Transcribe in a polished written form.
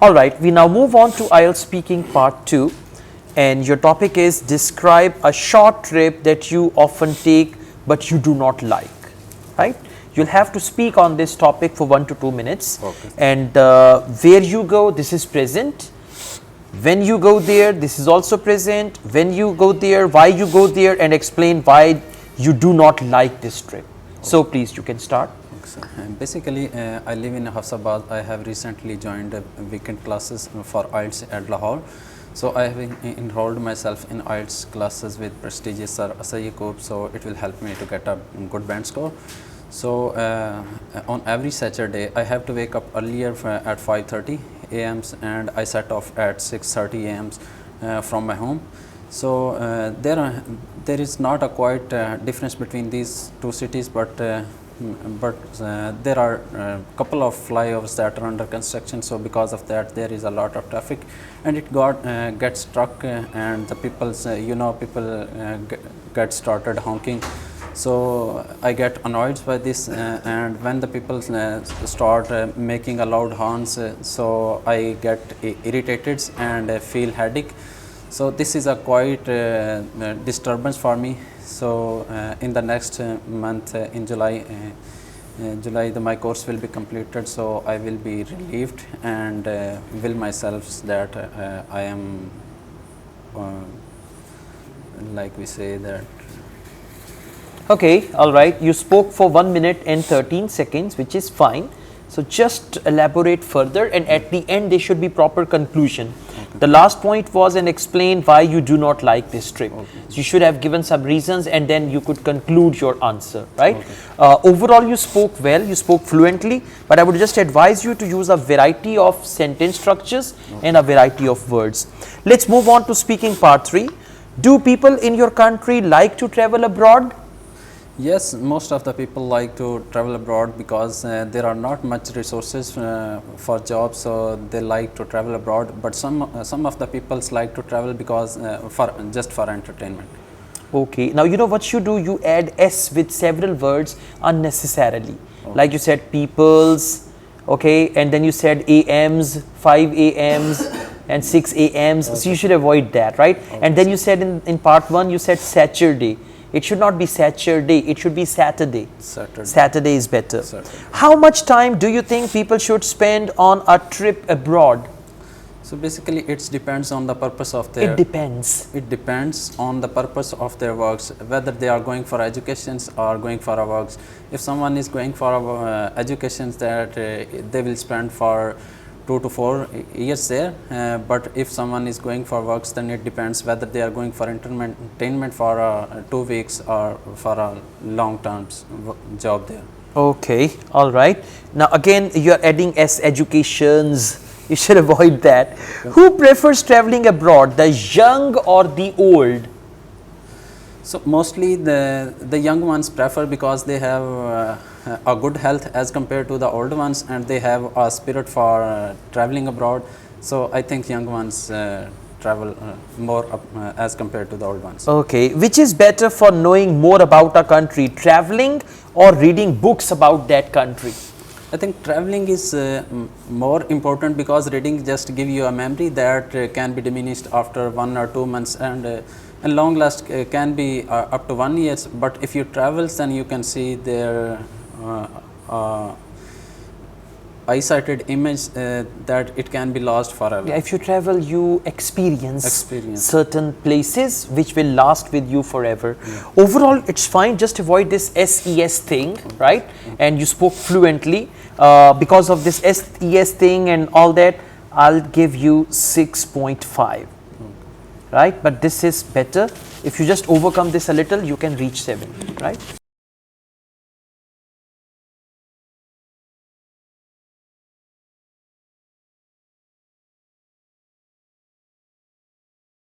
All right, we now move on to IELTS speaking part 2, and your topic is describe a short trip that you often take but you do not like, right? You'll have to speak on this topic for 1 to 2 minutes. Okay. And where you go, this is present. When you go there, this is also present. When you go there, why you go there, and explain why you do not like this trip. So please, you can start. So, basically, I live in Hafsabad. I have recently joined weekend classes for IELTS at Lahore. So I have enrolled myself in IELTS classes with prestigious Sir Asad Yaqub. So it will help me to get a good band score. So on every Saturday, I have to wake up earlier at 5:30 a.m. and I set off at 6:30 a.m. From my home. So there is not a quite difference between these two cities, but there are a couple of flyovers that are under construction. So because of that, there is a lot of traffic, and it gets stuck, and the people get started honking. So I get annoyed by this, and when the people start making a loud horns, so I get irritated and feel headache. So this is a quite disturbance for me. So in the next month, in July, my course will be completed. So I will be relieved and will myself that I am, like we say that. Okay, all right. You spoke for 1 minute and 13 seconds, which is fine. So just elaborate further, and at the end there should be proper conclusion. Okay. The last point was and explain why you do not like this trip. Okay. So you should have given some reasons, and then you could conclude your answer, right? Okay. Overall, you spoke well, you spoke fluently, but I would just advise you to use a variety of sentence structures and a variety of words. Let's move on to speaking part 3. Do people in your country like to travel abroad? Yes, most of the people like to travel abroad because there are not much resources for jobs, so they like to travel abroad. But some of the people like to travel because just for entertainment. Okay, now you know what you do, you add s with several words unnecessarily. Okay. Like you said peoples, okay, and then you said AMs, 5 AMs and 6 AMs. Okay. So you should avoid that, right? Okay. And then you said in part 1 you said Saturday. It should not be Saturday, it should be Saturday. Saturday is better. Saturday. How much time do you think people should spend on a trip abroad? So basically it depends on the purpose of their... It depends. It depends on the purpose of their works, whether they are going for educations or going for a works. If someone is going for educations, that they will spend for 2 to 4 years there, but if someone is going for works, then it depends whether they are going for entertainment for 2 weeks or for a long term job there. Okay, all right. Now again you are adding s, educations, you should avoid that. Okay. Who prefers traveling abroad, the young or the old? So mostly the young ones prefer because they have a good health as compared to the old ones, and they have a spirit for traveling abroad. So I think young ones travel more as compared to the old ones. Okay, which is better for knowing more about a country, traveling or reading books about that country? I think traveling is more important because reading just give you a memory that can be diminished after 1 or 2 months, and long last can be up to 1 year. But if you travel, then you can see their eye-sighted image that it can be lost forever. Yeah, if you travel, you experience certain places which will last with you forever. Yeah. Overall, it's fine. Just avoid this SES thing, right? And you spoke fluently. Because of this SES thing and all that, I'll give you 6.5. Right? But this is better. If you just overcome this a little, you can reach 7, right?